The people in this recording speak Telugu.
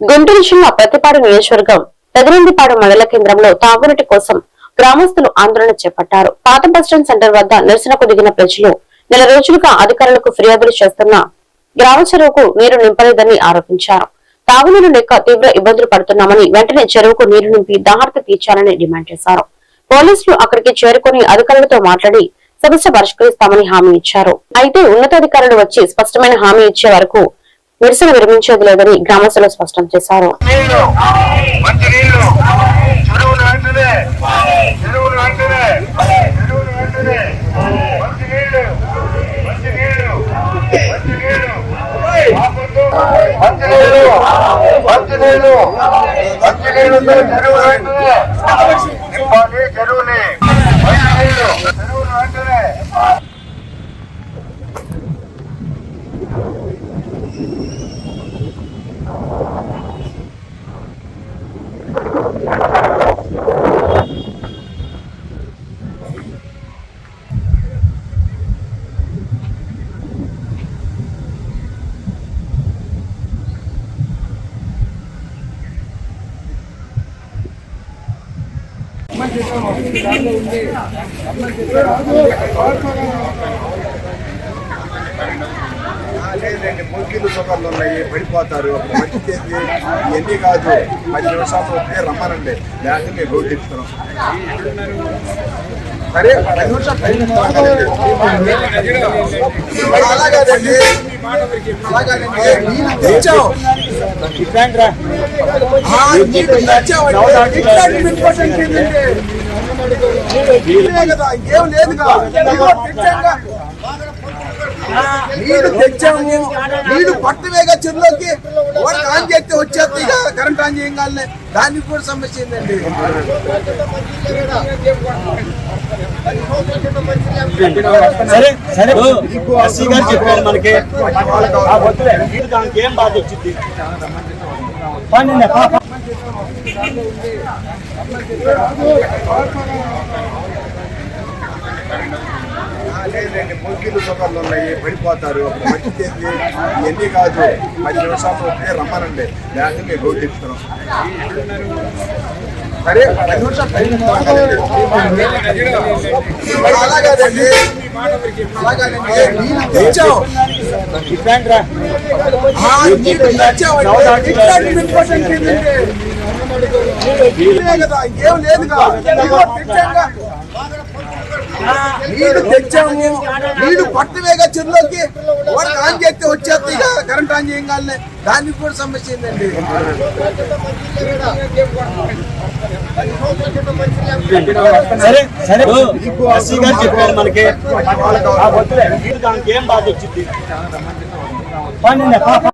గుంటూరు జిల్లా ప్రతిపాడు నియోజకవర్గం పెదనందిపాడు మండల కేంద్రంలో తాగునీటి కోసం గ్రామస్తులు ఆందోళన చేపట్టారు. పాత బస్టాండ్ సెంటర్ వద్ద నిరసనకు దిగిన ప్రజలు నెల రోజులుగా అధికారులకు ఫిర్యాదులు చేస్తున్న గ్రామ చెరువుకు నీరు నింపలేదని ఆరోపించారు. తాగునీరు లేక తీవ్ర ఇబ్బందులు పడుతున్నామని, వెంటనే చెరువుకు నీరు నింపి దాహార్తి తీర్చాలని డిమాండ్ చేశారు. పోలీసులు అక్కడికి చేరుకుని అధికారులతో మాట్లాడి సమస్య పరిష్కరిస్తామని హామీ ఇచ్చారు. అయితే ఉన్నతాధికారులు వచ్చి స్పష్టమైన హామీ ఇచ్చే వరకు నిరసన విరమించేది లేదని గ్రామస్తులు స్పష్టం చేశారు. లేదండి, ముగ్గులు సుఖాలు ఉన్నాయి, పడిపోతారు. మంచి చేసి ఎన్ని కాదు 10 నిమిషాలు వస్తే రమ్మనండి, లేకపోతే మేము రోడ్డు ఇస్తున్నాం. సరే 10 నిమిషాలు అలాగేదండి, కదా ఇంకేం లేదు కదా. నీళ్లు తెచ్చాము, నీళ్లు పట్టవేగా చెరువులోకి వాడికి ఆన్ చేస్తే వచ్చేస్తే ఇక కరెంట్ ఆన్ చేయగానే దానికి కూడా సమస్య ఏంటండి. చెప్పారు మనకి ఏం బాధ వచ్చింది. లేదండి, ముగ్గులు సుఖాలు ఉన్నాయి, పడిపోతారు. మంచి చేసి ఎన్ని కాదు 10 నిమిషాలు వస్తే రమ్మనండి, లేకపోతే మేము రోడ్డు ఇస్తున్నాం. సరే 10 నిమిషాలు అలాగేదండి, తెచ్చాం కదా ఇంకేం లేదు కదా. నీళ్లు తెచ్చాము, నీళ్లు పట్టవేగా చెరువులోకి వాడికి ఆన్ చేస్తే వచ్చేస్తే ఇక కరెంట్ ఆన్ చేయగానే దానికి కూడా సమస్య ఏంటండి. చెప్పారు మనకి ఏం బాధ వచ్చింది.